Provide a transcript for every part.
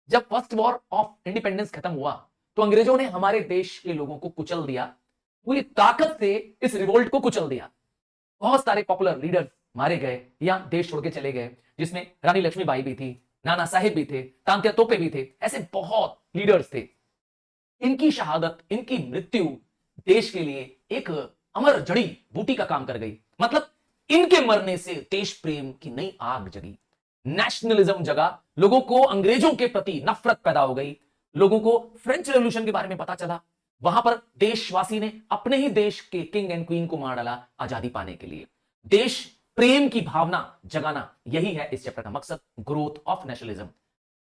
जब first war of independence खत्म हुआ तो अंग्रेजों ने हमारे देश के लोगों को कुचल दिया, पूरी ताकत से इस रिवोल्ट को कुचल दिया। बहुत सारे पॉपुलर लीडर्स मारे गए या देश छोड़ के चले गए, जिसमें रानी लक्ष्मीबाई भी थी, नाना साहेब भी थे, तांत्या तोपे भी थे, ऐसे बहुत लीडर्स थे। इनकी शहादत, इनकी मृत्यु देश के लिए एक अमर जड़ी बूटी का काम कर गई। मतलब इनके मरने से देश प्रेम की नई आग जगी, नेशनलिज्म जगा, लोगों को अंग्रेजों के प्रति नफरत पैदा हो गई, लोगों को फ्रेंच रेवोल्यूशन के बारे में पता चला। वहां पर देशवासी ने अपने ही देश के किंग एंड क्वीन को मार डाला आजादी पाने के लिए। देश प्रेम की भावना जगाना, यही है इस चैप्टर का मकसद, ग्रोथ ऑफ नेशनलिज्म।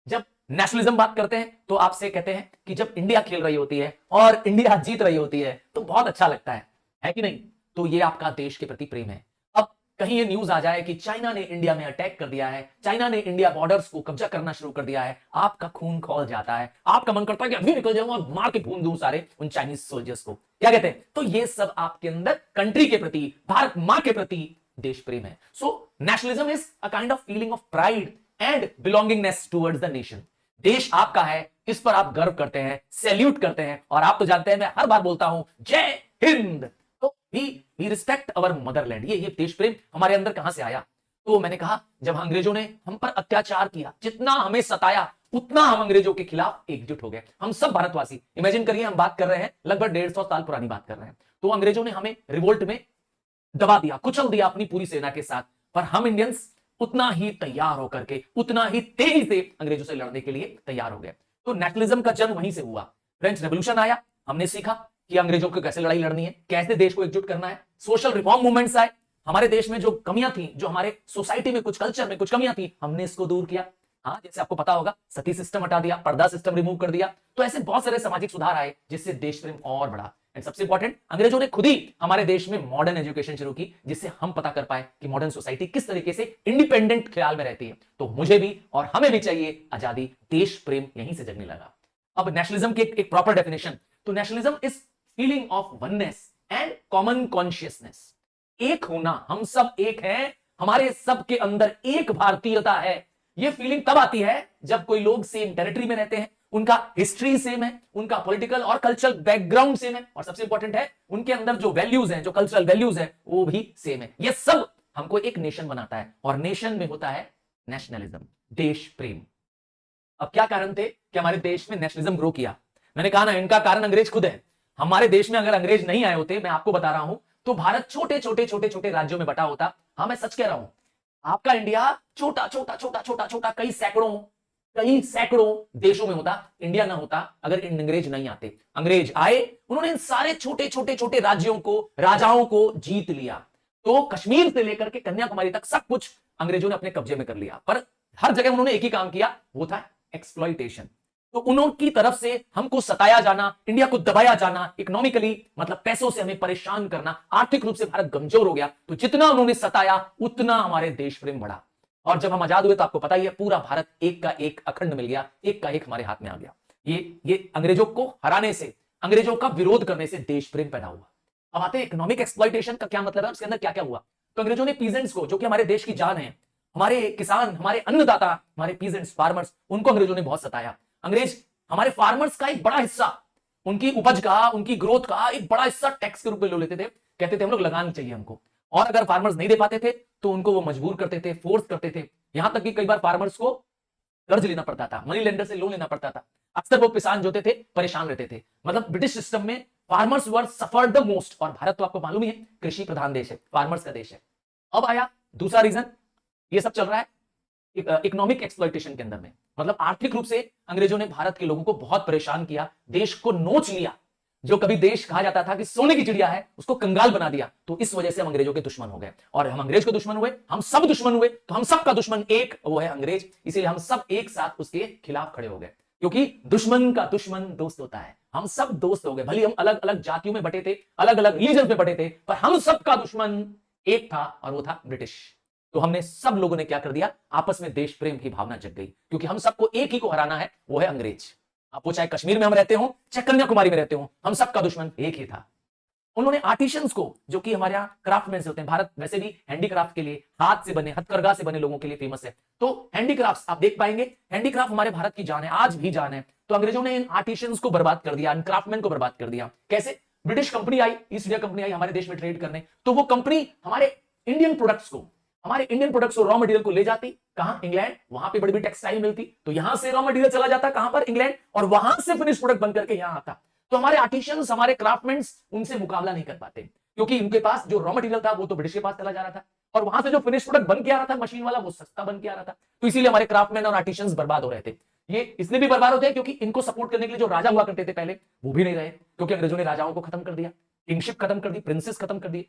जब नेशनलिज्म बात करते हैं तो आपसे कहते हैं कि जब इंडिया खेल रही होती है और इंडिया जीत रही होती है तो बहुत अच्छा लगता है कि नहीं? तो ये आपका देश के प्रति प्रेम है। अब कहीं ये न्यूज आ जाए कि चाइना ने इंडिया में अटैक कर दिया है, चाइना ने इंडिया बॉर्डर्स को कब्जा करना शुरू कर दिया है, आपका खून खौल जाता है, आपका मन करता है कि अभी निकल जाऊं और मार के भून दूं सारे उन चाइनीज सोल्जर्स को। क्या कहते हैं? तो ये सब आपके अंदर कंट्री के प्रति, भारत मां के प्रति देश प्रेम है। So nationalism is a kind of feeling of pride and belongingness towards the nation. देश आपका है, इस पर आप गर्व करते हैं, सैल्यूट करते हैं। और आप तो जानते हैं, मैं हर बार बोलता हूं जय हिंद। तो वी रिस्पेक्ट अवर मदरलैंड। ये देश प्रेम हमारे अंदर कहां से आया? तो मैंने कहा, जब अंग्रेजों ने हम पर अत्याचार किया, जितना हमें सताया, उतना हम अंग्रेजों के खिलाफ एकजुट हो गए। हम सब भारतवासी, इमेजिन करिए, हम बात कर रहे हैं लगभग 150 साल पुरानी बात कर रहे हैं। तो अंग्रेजों ने हमें रिवोल्ट में दबा दिया, कुचल दिया अपनी पूरी सेना के साथ, पर हम इंडियंस उतना ही तैयार होकर के, उतना ही तेजी से अंग्रेजों से लड़ने के लिए तैयार हो गए। तो नेशनलिज्म का जन्म वहीं से हुआ। फ्रेंच रेवोल्यूशन आया, हमने सीखा कि अंग्रेजों को कैसे लड़ाई लड़नी है, कैसे देश को एकजुट करना है। सोशल रिफॉर्म मूवमेंट्स आए, हमारे देश में जो कमियां थी, जो हमारे सोसाइटी में कुछ कल्चर में कुछ कमियां थी, हमने इसको दूर किया। हाँ, जैसे आपको पता होगा, सती सिस्टम हटा दिया, पर्दा सिस्टम रिमूव कर दिया। तो ऐसे बहुत सारे सामाजिक सुधार आए जिससे देश प्रेम और बढ़ा। एंड सबसे इंपॉर्टेंट, अंग्रेजों ने खुद ही हमारे देश में मॉडर्न एजुकेशन शुरू की, जिससे हम पता कर पाए कि मॉडर्न सोसाइटी किस तरीके से इंडिपेंडेंट ख्याल में रहती है। तो मुझे भी और हमें भी चाहिए आजादी, देश प्रेम यहीं से जगने लगा। अब नेशनलिज्म की एक प्रॉपर डेफिनेशन, तो nationalism is feeling of oneness and common consciousness. एक होना, हम सब एक हैं, हमारे सब के अंदर एक भारतीयता है। यह फीलिंग तब आती है जब कोई लोग सेम टेरिटरी में रहते हैं, उनका हिस्ट्री सेम है, उनका पॉलिटिकल और कल्चरल बैकग्राउंड सेम है, और सबसे इंपॉर्टेंट है उनके अंदर जो वैल्यूज हैं, जो कल्चरल वैल्यूज हैं, वो भी सेम है। ये सब हमको एक नेशन बनाता है, और नेशन में होता है नेशनलिज्म, देश प्रेम। अब क्या कारण थे कि हमारे देश में नेशनलिज्म ग्रो किया? मैंने कहा ना, इनका कारण अंग्रेज खुद है। हमारे देश में अगर अंग्रेज नहीं आए होते, मैं आपको बता रहा हूं, तो भारत छोटे छोटे छोटे छोटे राज्यों में बटा होता। हाँ, मैं सच कह रहा हूं, आपका इंडिया छोटा छोटा छोटा छोटा छोटा कई सैकड़ों देशों में होता। इंडिया ना होता अगर अंग्रेज नहीं आते। अंग्रेज आए, उन्होंने इन सारे छोटे छोटे छोटे राज्यों को, राजाओं को जीत लिया। तो कश्मीर से लेकर के कन्याकुमारी तक सब कुछ अंग्रेजों ने अपने कब्जे में कर लिया। पर हर जगह उन्होंने एक ही काम किया, वो था एक्सप्लॉइटेशन। तो उनकी तरफ से हमको सताया जाना, इंडिया को दबाया जाना, इकोनॉमिकली मतलब पैसों से हमें परेशान करना, आर्थिक रूप से भारत कमजोर हो गया। तो जितना उन्होंने सताया, उतना हमारे देश प्रेम बढ़ा। और जब हम आजाद हुए तो आपको पता ही है, पूरा भारत एक का एक अखंड मिल गया, एक का एक हमारे हाथ में आ गया। ये अंग्रेजों को हराने से, अंग्रेजों का विरोध करने से देश प्रेम पैदा हुआ। अब आते हैं इकोनॉमिक एक्सप्लॉइटेशन का क्या मतलब है, उसके अंदर क्या क्या हुआ। तो अंग्रेजों ने पीजेंट्स को, जो कि हमारे देश की जान है, हमारे किसान, हमारे अन्नदाता, हमारे पीजेंट्स, फार्मर्स, उनको अंग्रेजों ने बहुत सताया। अंग्रेज हमारे फार्मर्स का एक बड़ा हिस्सा, उनकी उपज का, उनकी ग्रोथ का एक बड़ा हिस्सा टैक्स के रूप में ले लेते थे। कहते थे हम लोग लगान चाहिए हमको, और अगर फार्मर्स नहीं दे पाते थे तो उनको वो मजबूर करते थे, फोर्स करते थे। यहां तक कि कई बार फार्मर्स को कर्ज लेना पड़ता था, मनी लेंडर से लोन लेना पड़ता था। अक्सर वो किसान जो थे परेशान रहते थे। मतलब ब्रिटिश सिस्टम में farmers were suffered the most. और भारत तो आपको मालूम ही है, कृषि प्रधान देश है, फार्मर्स का देश है। अब आया दूसरा रीजन, ये सब चल रहा है इकोनॉमिक एक्सप्लॉइटेशन के अंदर में। मतलब आर्थिक रूप से अंग्रेजों ने भारत के लोगों को बहुत परेशान किया, देश को नोच लिया। जो कभी देश कहा जाता था कि सोने की चिड़िया है, उसको कंगाल बना दिया। तो इस वजह से हम अंग्रेजों के दुश्मन हो गए, और हम अंग्रेज के दुश्मन हुए, हम सब दुश्मन हुए। तो हम सब का दुश्मन एक, वो है अंग्रेज। इसीलिए हम सब एक साथ उसके खिलाफ खड़े हो गए, क्योंकि दुश्मन का दुश्मन दोस्त होता है। हम सब दोस्त हो गए, भले हम अलग अलग जातियों में बटे थे, अलग अलग रिलीजन में बटे थे, पर हम सबका दुश्मन एक था, और वो था ब्रिटिश। तो हमने सब लोगों ने क्या कर दिया, आपस में देश प्रेम की भावना जग गई, क्योंकि हम सबको एक ही को हराना है, वो है अंग्रेज। आप वो चाहे कश्मीर में हम रहते हो, चाहे कन्याकुमारी में रहते हो, हम सबका दुश्मन एक ही था। उन्होंने आर्टिशियंस को, जो कि हमारे यहाँ क्राफ्टमैन होते हैं, भारत वैसे भी हैंडीक्राफ्ट के लिए, हाथ से बने, हथकरघा से बने लोगों के लिए फेमस है, तो हैंडीक्राफ्ट आप देख पाएंगे, हैंडीक्राफ्ट हमारे भारत की जान है, आज भी जान है। तो अंग्रेजों ने इन आर्टिशियंस को बर्बाद कर दिया, इन क्राफ्टमैन को बर्बाद कर दिया। कैसे? ब्रिटिश कंपनी आई, ईस्ट इंडिया कंपनी आई हमारे देश में ट्रेड करने, तो वो कंपनी हमारे इंडियन प्रोडक्ट्स को, रॉ मटेरियल को ले जाती कहां? इंग्लैंड। वहां पे बड़ी बड़ी टेक्सटाइल मिलती, तो यहां से रॉ मटेरियल चला जाता कहां पर? इंग्लैंड, और वहां से फिनिश प्रोडक्ट बनकर के यहां आता। तो हमारे आर्टिशियंस, हमारे क्राफ्टमैन उनसे मुकाबला नहीं कर पाते, क्योंकि उनके पास जो रॉ मटेरियल था वो तो ब्रिटिश के पास चला जा रहा था, और वहां से जो फिनिश प्रोडक्ट बन के आ रहा था मशीन वाला, वो सस्ता बन के आ रहा था। तो इसीलिए हमारे क्राफ्टमैन और आर्टिशियंस बर्बाद हो रहे थे। ये इसलिए भी बर्बाद होते हैं क्योंकि इनको सपोर्ट करने के लिए जो राजा हुआ करते थे पहले, वो भी नहीं रहे, क्योंकि अंग्रेजों ने राजाओं को खत्म कर दिया, किंगशिप खत्म कर दी, प्रिंसेस खत्म कर दिए।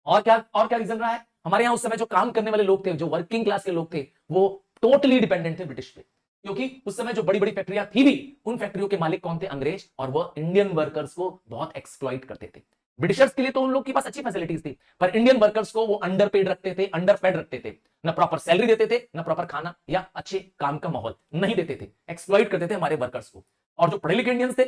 और क्या रीजन रहा है? हमारे यहां उस समय जो काम करने वाले लोग थे, जो वर्किंग क्लास के लोग थे, वो टोटली डिपेंडेंट थे ब्रिटिश पे, क्योंकि उस समय जो बड़ी बड़ी फैक्ट्रियां थी भी, उन फैक्ट्रियों के मालिक कौन थे? अंग्रेज, और वो इंडियन वर्कर्स को बहुत एक्सप्लॉइट करते थे। ब्रिटिशर्स के लिए तो उन लोग के पास अच्छी फैसिलिटीज थी, पर इंडियन वर्कर्स को वो अंडर पेड रखते थे, अंडर फेड रखते थे, ना प्रॉपर सैलरी देते थे, ना प्रॉपर खाना या अच्छे काम का माहौल नहीं देते थे, एक्सप्लॉइट करते थे हमारे वर्कर्स को। और जो पढ़े लिखे इंडियंस थे,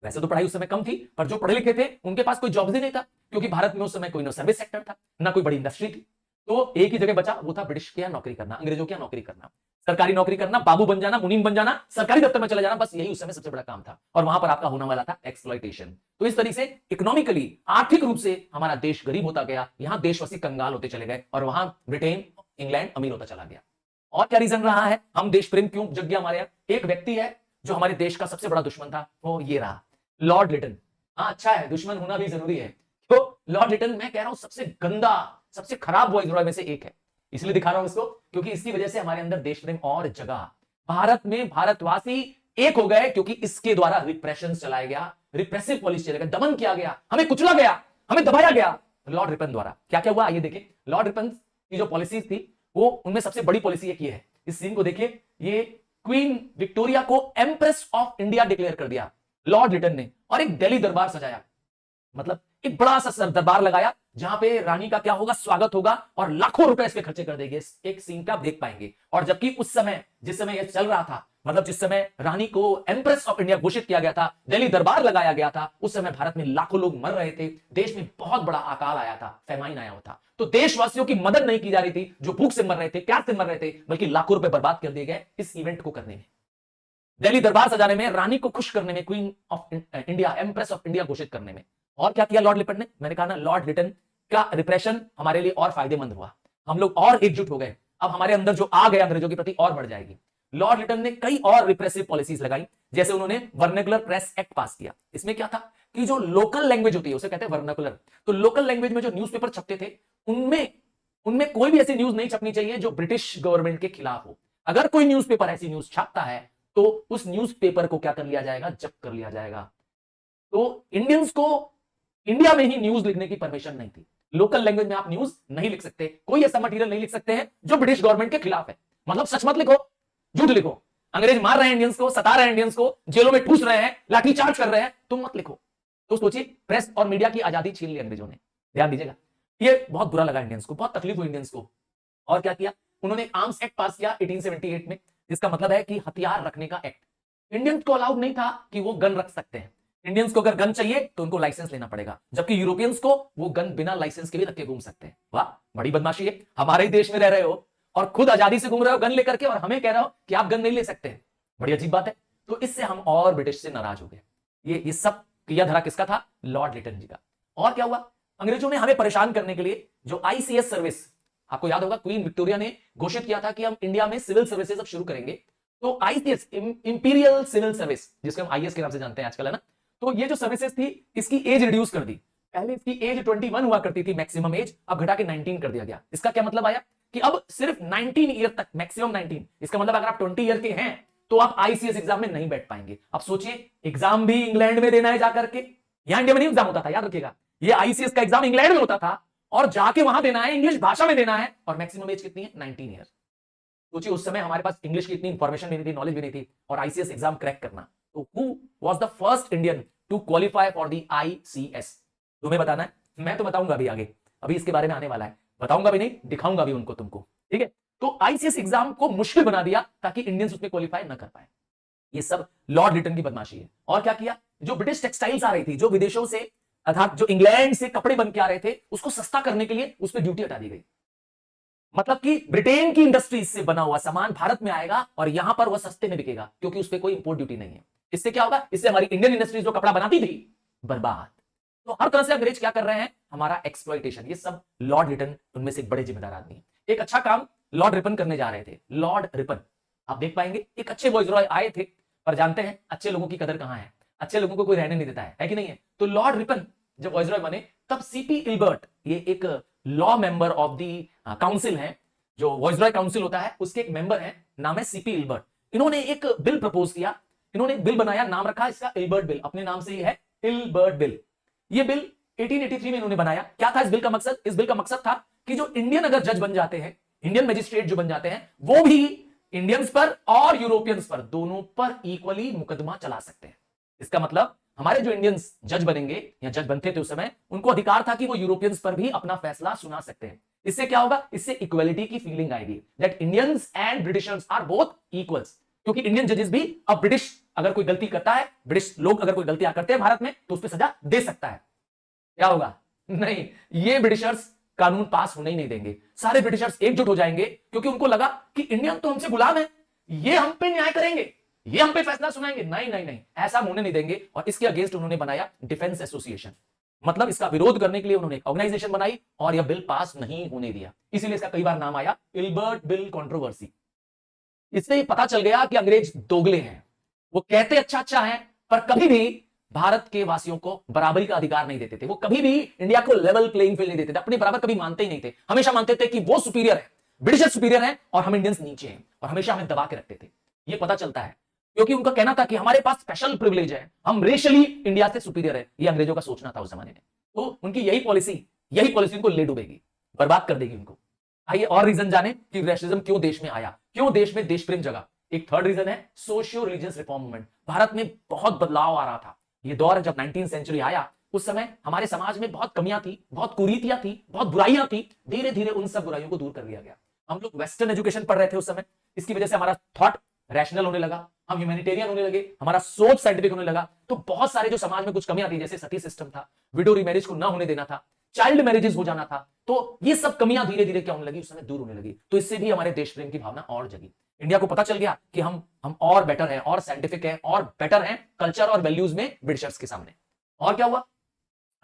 वैसे तो पढ़ाई उस समय कम थी, पर जो पढ़े लिखे थे उनके पास कोई जॉब्स ही नहीं था, क्योंकि भारत में उस समय कोई ना सर्विस सेक्टर था, ना कोई बड़ी इंडस्ट्री थी। तो एक ही जगह बचा, वो था ब्रिटिश के यहाँ नौकरी करना, अंग्रेजों के यहाँ नौकरी करना, सरकारी नौकरी करना, बाबू बन जाना, मुनीम बन जाना, सरकारी दफ्तर में चले जाना, बस यही उस समय सबसे बड़ा काम था। और वहां पर आपका होने वाला था एक्सप्लॉइटेशन। तो इस तरीके से इकोनॉमिकली, आर्थिक रूप से हमारा देश गरीब होता गया, यहां देशवासी कंगाल होते चले गए, और वहां ब्रिटेन, इंग्लैंड अमीर होता चला गया। और क्या रीजन रहा है? हम देश प्रेम क्यों जग गया हमारे यहाँ? एक व्यक्ति है जो हमारे देश का सबसे बड़ा दुश्मन था, वो ये रहा, लॉर्ड लिटन। हाँ, अच्छा है, दुश्मन होना भी जरूरी है। तो लॉर्ड लिटन, मैं कह रहा हूं सबसे गंदा, सबसे खराब वॉइसरॉय में से एक है। इसलिए दिखा रहा हूं इसको, क्योंकि इसकी वजह से हमारे अंदर देश प्रेम और जगह, भारत में भारतवासी एक हो गए, क्योंकि इसके द्वारा रिप्रेशन चलाया गया, रिप्रेसिव पॉलिसी चलाया गया, दमन किया गया, हमें कुचला गया, हमें दबाया गया लॉर्ड रिपन द्वारा। क्या क्या हुआ आइए देखिए। लॉर्ड रिपन की जो पॉलिसीज थी, वो उनमें सबसे बड़ी पॉलिसी एक ये है, इस सीन को देखिए, ये क्वीन विक्टोरिया को एम्प्रेस ऑफ इंडिया डिक्लेयर कर दिया लॉर्ड लिटन ने, और एक दिल्ली दरबार सजाया, मतलब एक बड़ा सा दरबार लगाया, जहां पे रानी का क्या होगा? स्वागत होगा, और लाखों रुपए इस पे खर्चे कर देंगे। एक सीन पे आप देख पाएंगे। और जबकि उस समय, जिस समय यह चल रहा था, मतलब जिस समय रानी को एम्प्रेस ऑफ इंडिया घोषित किया गया था, दिल्ली दरबार लगाया गया था, उस समय भारत में लाखों लोग मर रहे थे, देश में बहुत बड़ा अकाल आया था, फैमाइन आया हुआ था। तो देशवासियों की मदद नहीं की जा रही थी, जो भूख से मर रहे थे, प्यास से मर रहे थे, बल्कि लाखों रुपए बर्बाद कर दिए गए इस इवेंट को करने में, दिल्ली दरबार सजाने में, रानी को खुश करने में, queen of India, empress of India घोषित करने में। और क्या किया लॉर्ड लिटन ने? मैंने कहा ना, लॉर्ड लिटन का रिप्रेशन हमारे लिए और फायदेमंद हुआ, हम लोग और एकजुट हो गए, अब हमारे अंदर जो आ गया अंग्रेजों के प्रति और बढ़ जाएगी। लॉर्ड लिटन ने कई और रिप्रेसिव पॉलिसीज लगाई, जैसे उन्होंने वर्नेकुलर प्रेस एक्ट पास किया। इसमें क्या था कि जो लोकल लैंग्वेज होती है, उसे कहते हैं वर्नाकुलर, तो लोकल लैंग्वेज में जो न्यूज़पेपर छपते थे, उनमें उनमें कोई भी ऐसी न्यूज नहीं छपनी चाहिए जो ब्रिटिश गवर्नमेंट के खिलाफ हो। अगर कोई न्यूज़पेपर ऐसी न्यूज छापता है, तो उस न्यूज़पेपर को क्या कर लिया जाएगा? जब्त कर लिया जाएगा। तो इंडियंस को इंडिया में ही न्यूज लिखने की परमिशन नहीं थी, लोकल लैंग्वेज में आप न्यूज नहीं लिख सकते, कोई ऐसा मटेरियल नहीं लिख सकते हैं जो ब्रिटिश गवर्नमेंट के खिलाफ है। मतलब सच मत लिखो, झूठ लिखो, अंग्रेज मार रहे हैं इंडियंस को, सता रहे हैं इंडियंस को, जेलों में ठूस रहे हैं, लाठीचार्ज कर रहे हैं, तुम मत लिखो। तो सोचिए, प्रेस और मीडिया की आजादी छीन ली अंग्रेजों ने। ध्यान दीजिएगा, ये बहुत बुरा लगा इंडियंस को, बहुत तकलीफ हुई इंडियंस को। और क्या किया उन्होंने? आर्म्स एक्ट पास किया 1878 में, जिसका मतलब है कि हथियार रखने का एक्ट। इंडियंस को अलाउड नहीं था कि वो गन रख सकते हैं, इंडियंस को अगर गन चाहिए तो उनको लाइसेंस लेना पड़ेगा, जबकि यूरोपियंस को वो गन बिना लाइसेंस के भी रख के घूम सकते हैं। वाह, बड़ी बदमाशी है, हमारे देश में रह रहे हो और खुद आजादी से घूम रहे हो गन लेकर के, और हमें कह रहे हो कि आप गन नहीं ले सकते। बड़ी अजीब बात है। तो इससे हम और ब्रिटिश से नाराज हो गए। ये सब किया धरा किसका था? लॉर्ड लिटन जी का। और क्या हुआ? अंग्रेजों ने हमें परेशान करने के लिए जो आईसीएस सर्विस, आपको याद होगा क्वीन विक्टोरिया ने घोषित किया था कि हम इंडिया में सिविल सर्विसेज अब शुरू करेंगे। तो आईसीएस, इंपीरियल सिविल सर्विस, जिसको हम आईएएस के नाम से जानते हैं आजकल, है ना। तो ये जो सर्विसेज थी, इसकी एज रिड्यूस कर दी। पहले इसकी एज 21 हुआ करती थी मैक्सिमम एज, अब घटा के 19 कर दिया गया। इसका क्या मतलब आया कि अब सिर्फ 19 ईयर तक, मैक्सिमम 19। इसका मतलब अगर आप 20 ईयर के हैं तो आप आईसीएस एग्जाम में नहीं बैठ पाएंगे। अब सोचिए, एग्जाम भी इंग्लैंड में देना है जाकर के, यहां इंडिया में नहीं एग्जाम होता था, याद रखिएगा। ये आईसीएस का एग्जाम इंग्लैंड में होता था और जाके वहां देना है, इंग्लिश भाषा में देना है, और मैक्सिमम एज कितनी है? 19 ईयर। सोचिए, उस समय हमारे पास इंग्लिश की इतनी इंफॉर्मेशन भी नहीं थी, नॉलेज भी नहीं थी, और आईसीएस एग्जाम क्रैक करना। तो who was the first Indian to qualify for the ICS? तुम्हें बताना है, मैं तो बताऊंगा अभी आगे, अभी इसके बारे में आने वाला है, बताऊंगा भी नहीं, दिखाऊंगा भी उनको तुमको, ठीक है। तो आईसीएस एग्जाम को मुश्किल बना दिया ताकि इंडियंस उसमें क्वालिफाई ना कर पाए। ये सब लॉर्ड लिटन की बदमाशी है। और क्या किया? जो ब्रिटिश टेक्सटाइल्स आ रही थी, जो विदेशों से अर्थात जो इंग्लैंड से कपड़े बन के आ रहे थे उसको सस्ता करने के लिए उस पर ड्यूटी हटा दी गई। मतलब कि ब्रिटेन की इंडस्ट्रीज से बना हुआ सामान भारत में आएगा और यहां पर वह सस्ते में बिकेगा क्योंकि उस पर कोई इंपोर्ट ड्यूटी नहीं है। इससे क्या होगा, इससे हमारी इंडियन इंडस्ट्रीज जो कपड़ा बनाती थी बर्बाद। तो हर तरह से अंग्रेज क्या कर रहे हैं, हमारा एक्सप्लॉइटेशन। ये सब लॉर्ड रिपन उनमें से एक बड़े जिम्मेदार आदमी है। एक अच्छा काम लॉर्ड रिपन करने जा रहे थे। लॉर्ड रिपन आप देख पाएंगे एक अच्छे वॉइसरॉय आए थे, पर जानते हैं अच्छे लोगों की कदर कहां है, अच्छे लोगों को कोई रहने नहीं देता है कि नहीं है। तो लॉर्ड रिपन जब वॉइसरॉय बने तब सीपी इल्बर्ट, ये एक law member of the council है, जो वॉइसरॉय काउंसिल होता है उसके एक मेंबर है, नाम है सीपी इल्बर्ट। इन्होंने एक बिल प्रपोज किया, इन्होंने बिल बनाया, नाम रखा इसका इल्बर्ट बिल, अपने नाम से ही है इल्बर्ट बिल। ये बिल 1883 में इन्होंने बनाया। क्या था इस बिल का मकसद, इस बिल का मकसद था कि जो इंडियन अगर जज बन जाते हैं, इंडियन मजिस्ट्रेट जो बन जाते हैं, वो भी इंडियंस पर और यूरोपियंस पर दोनों पर इक्वली मुकदमा चला सकते हैं। इसका मतलब हमारे जो इंडियंस जज बनेंगे या जज बनते थे उस समय, उनको अधिकार था कि वो यूरोपियंस पर भी अपना फैसला सुना सकते हैं। इससे क्या होगा, इससे इक्वलिटी की फीलिंग आएगी, that Indians and Britishers are both equals. क्योंकि इंडियन जजेस भी अब ब्रिटिश अगर कोई गलती करता है, ब्रिटिश लोग अगर कोई गलतियां करते हैं भारत में, तो उस पर सजा दे सकता है। क्या होगा, नहीं, ये ब्रिटिशर्स कानून पास होने ही नहीं देंगे। सारे ब्रिटिशर्स एकजुट हो जाएंगे क्योंकि उनको लगा कि इंडियन तो हमसे गुलाम है, ये हम पे न्याय करेंगे, ये हम पे फैसला सुनाएंगे। नहीं नहीं नहीं, ऐसा होने नहीं देंगे। और इसके अगेंस्ट उन्होंने बनाया डिफेंस एसोसिएशन, मतलब इसका विरोध करने के लिए उन्होंने एक ऑर्गेनाइजेशन बनाई और यह बिल पास नहीं होने दिया। इसीलिए इसका कई बार नाम आया इल्बर्ट बिल कंट्रोवर्सी। इससे पता चल गया कि अंग्रेज दोगले हैं। वो कहते अच्छा अच्छा है, पर कभी भी भारत के वासियों को बराबरी का अधिकार नहीं देते थे। वो कभी भी इंडिया को लेवल प्लेइंग फील्ड नहीं देते थे, अपने बराबर कभी मानते ही नहीं थे। हमेशा मानते थे कि वो सुपीरियर है, ब्रिटिशर सुपीरियर है और हम इंडियंस नीचे हैं, और हमेशा हमें दबा के रखते थे। ये पता चलता है क्योंकि उनका कहना था कि हमारे पास स्पेशल प्रिविलेज है, हम रेशियली इंडिया से सुपीरियर है। ये अंग्रेजों का सोचना था उस जमाने में। तो उनकी यही पॉलिसी उनको ले डूबेगी, बर्बाद कर देगी उनको। आइए और रीजन जाने कि रेसिज्म क्यों देश में आया, क्यों देश में देश प्रेम जगा। एक थर्ड रीजन है socio religious reform movement. Bharat में बहुत बदलाव आ रहा था। ये दौर जब 19वीं सेंचुरी आया, उस समय हमारे समाज में बहुत कमियां थी, बहुत कुरीतियां थी, बहुत बुराइयां थी। धीरे धीरे उन सब बुराइयों को दूर कर लिया गया। हम लोग वेस्टर्न एजुकेशन पढ़ रहे थे उस समय, इसकी वजह से हमारा थॉट रैशनल होने लगा, हम ह्यूमैनिटेरियन होने लगे, हमारा सोच साइंटिफिक होने लगा। तो बहुत सारे जो समाज में कुछ कमियां थी, जैसे सती सिस्टम था, विडो रीमैरिज को ना होने देना था, चाइल्ड मैरिजेस हो जाना था, तो ये सब कमियां धीरे धीरे क्या होने लगी, उस समय दूर होने लगी। तो इससे भी हमारे देश प्रेम की भावना और जगी। इंडिया को पता चल गया कि हम और बेटर हैं, और साइंटिफिक हैं, और बेटर हैं कल्चर और वैल्यूज में ब्रिटिशर्स के सामने। और क्या हुआ,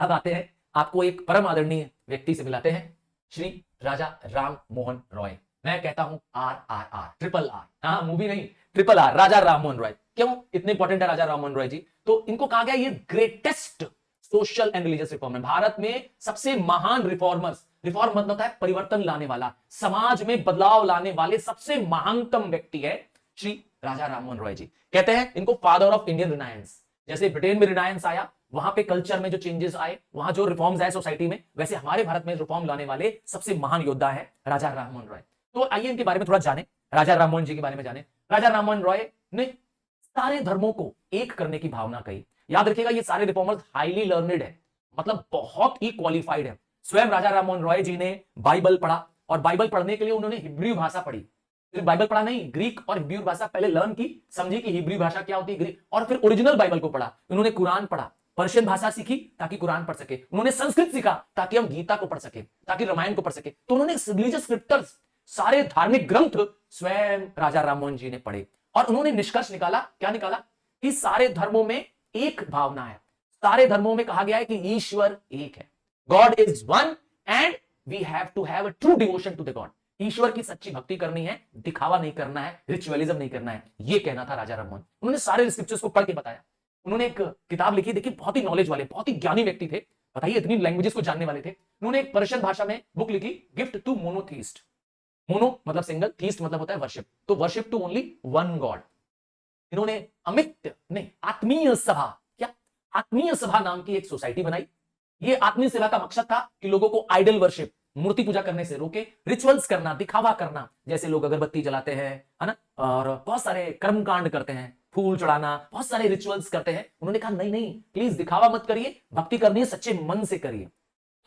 अब आते हैं आपको एक परम आदरणीय व्यक्ति से मिलाते हैं, श्री राजा राम मोहन रॉय। मैं कहता हूं RRR, ट्रिपल R, हाँ मूवी नहीं, ट्रिपल R, राजा राम मोहन रॉय। क्यों इतने इंपॉर्टेंट है राजा राम मोहन रॉय जी? तो इनको कहा गया ये greatest social and religious reformer, Bharat में सबसे महान रिफॉर्मर्स। रिफॉर्म मतलब होता है परिवर्तन लाने वाला, समाज में बदलाव लाने वाले सबसे महानतम व्यक्ति है श्री राजा राम मोहन रॉय जी। कहते हैं इनको फादर ऑफ इंडियन रिनायंस। जैसे ब्रिटेन में रिनायंस आया, वहां पे कल्चर में जो चेंजेस आए, वहां जो रिफॉर्म्स आए सोसाइटी में, वैसे हमारे भारत में रिफॉर्म लाने वाले सबसे महान योद्धा है राजा राम मोहन रॉय। तो आइए इनके बारे में थोड़ा जाने, राजा राम मोहन जी के बारे में जाने। राजा राम मोहन रॉय ने सारे धर्मों को एक करने की भावना कही। याद रखिएगा ये सारे रिफॉर्मर्स हाईली लर्नेड है, मतलब बहुत ही क्वालिफाइड है। स्वयं राजा राम मोहन रॉय जी ने बाइबल पढ़ा, और बाइबल पढ़ने के लिए उन्होंने हिब्रू भाषा पढ़ी। सिर्फ बाइबल पढ़ा नहीं, ग्रीक और हिब्रू भाषा पहले लर्न की, समझी कि हिब्रू भाषा क्या होती है, ग्रीक, और फिर ओरिजिनल बाइबल को पढ़ा। उन्होंने कुरान पढ़ा, पर्शियन भाषा सीखी ताकि कुरान पढ़ सके, उन्होंने संस्कृत सीखा ताकि हम गीता को पढ़ सके, ताकि रामायण को पढ़ सके। तो उन्होंने रिलीजियस स्क्रिप्टर्स, सारे धार्मिक ग्रंथ स्वयं राजा राम मोहन जी ने पढ़े, और उन्होंने निष्कर्ष निकाला। क्या निकाला? कि सारे धर्मों में एक भावना है, सारे धर्मों में कहा गया है कि ईश्वर एक है, God is one and we have to have a true devotion to the God. ईश्वर की सच्ची भक्ति करनी है, दिखावा नहीं करना है, रिचुअलिज्म नहीं करना है। ये कहना था राजा राम मोहन। उन्होंने सारे स्क्रिप्चर्स को पढ़ के बताया। उन्होंने एक किताब लिखी, देखिए बहुत ही नॉलेज वाले, बहुत ही ज्ञानी व्यक्ति थे, बताइए इतनी लैंग्वेजेस को जानने वाले थे। उन्होंने एक पर्शियन भाषा में बुक लिखी, गिफ्ट टू मोनोथीस्ट। मोनो मतलब सिंगल, थीस्ट मतलब होता है वर्शिप, तो worship to only one God. इन्होंने अमित नहीं आत्मीय सभा, क्या आत्मीय सभा नाम की एक सोसाइटी बनाई। ये आत्मीय सेवा का मकसद था कि लोगों को आइडल वर्शिप, मूर्ति पूजा करने से रोके, रिचुअल्स करना, दिखावा करना, जैसे लोग अगरबत्ती जलाते हैं, है ना, और बहुत सारे कर्मकांड करते हैं, फूल चढ़ाना, बहुत सारे रिचुअल्स करते हैं। उन्होंने कहा नहीं नहीं, प्लीज दिखावा मत करिए, भक्ति करनी है सच्चे मन से करिए,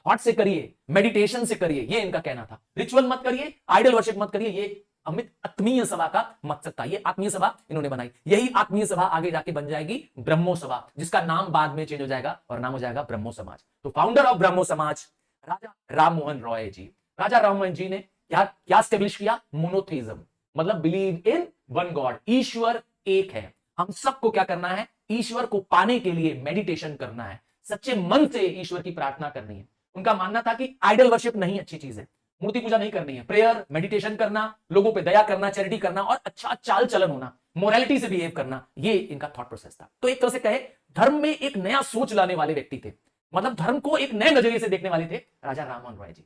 थॉट से करिए, मेडिटेशन से करिए, ये इनका कहना था। रिचुअल मत करिए, आइडल वर्शिप मत करिए, ये अमित आत्मीय सभा का मकसद था। ये आत्मीय सभा इन्होंने बनाई, यही आत्मीय सभा आगे जाके बन जाएगी ब्रह्मो सभा, जिसका नाम बाद में चेंज हो जाएगा और नाम हो जाएगा ब्रह्मो समाज। तो फाउंडर ऑफ ब्रह्मो समाज राजा राम मोहन रॉय जी। राजा राम मोहन जी ने क्या क्या स्टेब्लिश किया? मोनोथेइज्म, मतलब बिलीव इन वन गॉड, ईश्वर एक है। हम सबको क्या करना है? ईश्वर को पाने के लिए मेडिटेशन करना है, सच्चे मन से ईश्वर की प्रार्थना करनी है। उनका मानना था कि आइडल वर्शिप नहीं अच्छी चीज है, मूर्ति पूजा नहीं करनी है, प्रेयर मेडिटेशन करना, लोगों पे दया करना, चैरिटी करना और अच्छा चाल चलन होना, मोरालिटी से बिहेव करना, ये इनका थॉट प्रोसेस था। तो एक तरह से कहे धर्म में एक नया सोच लाने वाले व्यक्ति थे, मतलब धर्म को एक नए नजरिए से देखने वाले थे राजा राम मोहन रॉय जी।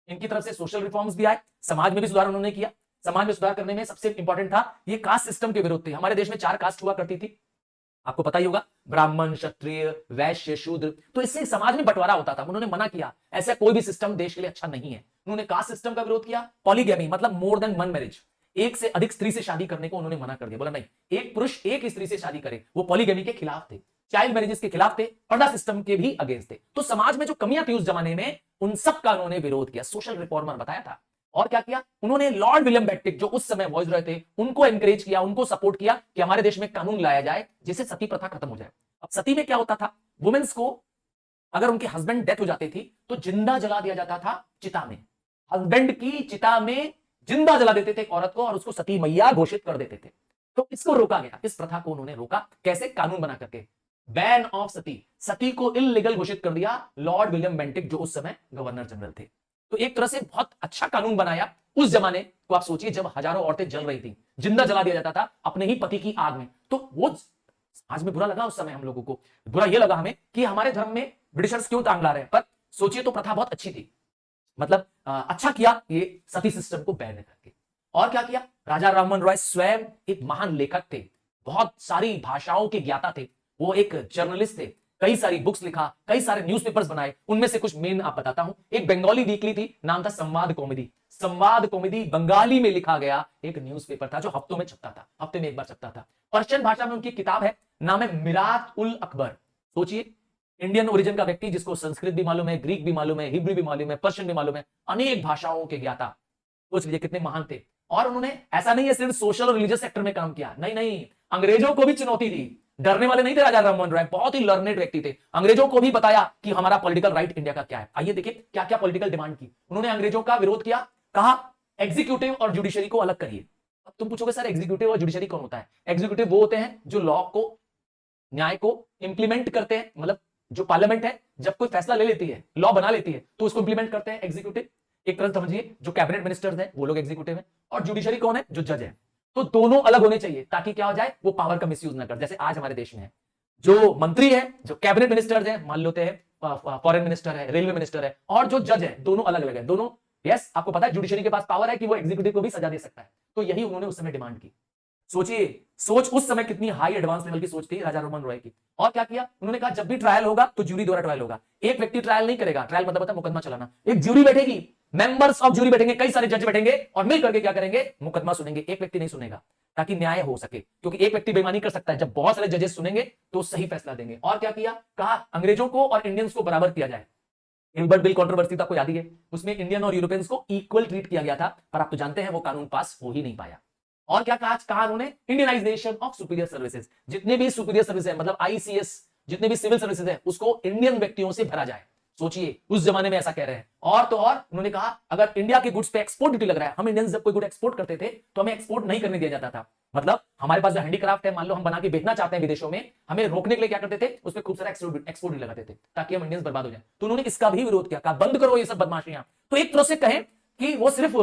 इनकी तरफ से सोशल रिफॉर्म्स भी आए, समाज में भी सुधार उन्होंने किया। समाज में सुधार करने में सबसे इंपॉर्टेंट था ये कास्ट सिस्टम के विरुद्ध थे। हमारे देश में 4 कास्ट हुआ करती थी, आपको पता ही होगा, ब्राह्मण, क्षत्रिय, वैश्य, शूद्र। तो इससे समाज में बंटवारा होता था। उन्होंने मना किया, ऐसा कोई भी सिस्टम देश के लिए अच्छा नहीं है। उन्होंने कास्ट सिस्टम का विरोध किया। पॉलीगैमी मतलब मोर देन वन मैरिज, एक से अधिक स्त्री से शादी करने को उन्होंने मना कर दिया। बोला नहीं, एक पुरुष एक स्त्री से शादी करे। वो पॉलीगैमी के खिलाफ थे, चाइल्ड मैरिजेस के खिलाफ थे, पर्दा सिस्टम के भी अगेंस्ट थे। तो समाज में जो कमियां थी उस जमाने में, उन सब का उन्होंने विरोध किया। सोशल रिफॉर्मर बताया था। और क्या किया उन्होंने? लॉर्ड विलियम बेंटिक जो उस समय वॉइस रहे थे, उनको एनकरेज किया, उनको सपोर्ट किया कि हमारे देश में कानून लाया जाए जिससे सती प्रथा खत्म हो जाए। अब सती में क्या होता था? वुमेन्स को अगर उनके हस्बैंड डेथ हो जाती थी तो जिंदा जला दिया जाता था चिता में। हस्बैंड की चिता में जिंदा जला देते थे एक औरत को और उसको सती मैया घोषित कर देते थे। तो इसको रोका गया, इस प्रथा को उन्होंने रोका। कैसे? कानून बना करके, बैन ऑफ सती, सती को इलीगल घोषित कर दिया लॉर्ड विलियम बेंटिक जो उस समय गवर्नर जनरल थे। तो एक तरह से बहुत अच्छा कानून बनाया उस जमाने को। आप सोचिए जब हजारों औरतें जल रही थी, जिंदा जला दिया जाता था अपने ही पति की आग में, तो वो आज में बुरा लगा। उस समय हम लोगों को बुरा ये लगा हमें कि हमारे धर्म में ब्रिटिशर्स क्यों टांग ला रहे हैं। पर सोचिए तो प्रथा बहुत अच्छी थी, मतलब अच्छा किया ये सती सिस्टम को बैन करके। और क्या किया? राजा राम मोहन रॉय स्वयं एक महान लेखक थे, बहुत सारी भाषाओं के ज्ञाता थे, वो एक जर्नलिस्ट थे, कई सारी बुक्स लिखा, कई सारे न्यूज़पेपर्स बनाए। उनमें से कुछ मेन आप बताता हूं। एक बंगाली वीकली थी, नाम था संवाद कॉमेडी। संवाद कॉमेडी बंगाली में लिखा गया एक न्यूज़पेपर था जो हफ्तों में छपता था, हफ्ते में एक बार छपता था। पर्शियन भाषा में उनकी किताब है, नाम है मिरात उल अकबर। सोचिए इंडियन ओरिजिन का व्यक्ति जिसको संस्कृत भी मालूम है, ग्रीक भी मालूम है, हिब्रू भी मालूम है, पर्शियन भी मालूम है, अनेक भाषाओं के ज्ञाता। सोच लीजिए कितने महान थे। और उन्होंने ऐसा नहीं है सिर्फ सोशल और रिलीजियस सेक्टर में काम किया, नहीं नहीं, अंग्रेजों को भी चुनौती दी। डरने वाले नहीं थे राजा राम मोहन रॉय, बहुत ही लर्नेड व्यक्ति थे। अंग्रेजों को भी बताया कि हमारा पॉलिटिकल राइट इंडिया का क्या है। आइए देखिए क्या क्या पॉलिटिकल डिमांड की उन्होंने। अंग्रेजों का विरोध किया, कहा एग्जीक्यूटिव और जुडिशरी को अलग करिए। अब तुम पूछोगे सर एग्जीक्यूटिव और जुडिशरी कौन होता है? एग्जीक्यूटिव वो होते हैं जो लॉ को, न्याय को इंप्लीमेंट करते हैं, मतलब जो पार्लियामेंट है जब कोई फैसला ले लेती है, लॉ बना लेती है, तो उसको इंप्लीमेंट करते हैं एग्जीक्यूटिव। एक तरह समझिए जो कैबिनेट मिनिस्टर्स हैं वो लोग एग्जीक्यूटिव हैं, और जुडिशरी कौन है? जो जज है। तो दोनों अलग होने चाहिए ताकि क्या हो जाए, वो पावर का मिसयूज ना कर। जैसे आज हमारे देश में है, जो मंत्री है, जो कैबिनेट मिनिस्टर्स हैं, मान लेते हैं फॉरेन मिनिस्टर है, रेलवे मिनिस्टर है, और जो जज है, दोनों अलग अलग है। दोनों यस, आपको पता है जुडिशरी के पास पावर है कि वो एग्जीक्यूटिव को भी सजा दे सकता है। तो यही उन्होंने उस समय डिमांड की। सोचिए सोच उस समय कितनी हाई एडवांस लेवल की सोच थी राजा राममोहन रॉय की। और क्या किया उन्होंने? कहा जब भी ट्रायल होगा तो ज्यूरी द्वारा ट्रायल होगा। एक व्यक्ति ट्रायल नहीं करेगा, ट्रायल मतलब मुकदमा चलाना। एक ज्यूरी बैठेगी, मेंबर्स ऑफ ज्यूरी बैठेंगे, कई सारे जज बैठेंगे और मिल करके क्या करेंगे? मुकदमा सुनेंगे। एक व्यक्ति नहीं सुनेगा ताकि न्याय हो सके, क्योंकि एक व्यक्ति बेईमानी कर सकता है। जब बहुत सारे जजेस सुनेंगे तो सही फैसला देंगे। और क्या किया? कहा अंग्रेजों को और इंडियंस को बराबर किया जाए। हिल्बर्ट बिल कंट्रोवर्सी आपको याद ही है, उसमें इंडियन और यूरोपियंस को इक्वल ट्रीट किया गया था, पर आप तो जानते हैं वो कानून पास हो ही नहीं पाया। और क्या कहा उन्होंने? Indianisation of superior services. जितने भी सुपीरियर सर्विस है, मतलब आईसीएस, जितने भी सिविल सर्विसेज है, उसको इंडियन व्यक्तियों से भरा जाए। सोचिए उस जमाने में ऐसा कह रहे हैं। और तो और उन्होंने कहा अगर इंडिया के गुड्स पे एक्सपोर्ट ड्यूटी लग रहा है, हम इंडियंस जब कोई गुड एक्सपोर्ट करते थे तो हमें एक्सपोर्ट नहीं करने दिया जाता था। मतलब हमारे पास जो हैंडीक्राफ्ट है, मान लो हम बना के बेचना चाहते हैं विदेशों में, हमें रोकने के लिए क्या करते थे? उसमें खूब सारा एक्सपोर्ट ड्यूटी लगाते थे ताकि हम इंडियंस बर्बाद हो जाए। तो उन्होंने इसका भी विरोध किया, कहा बंद करो ये सब बदमाशियां। तो एक तरह से कहें कि वो सिर्फ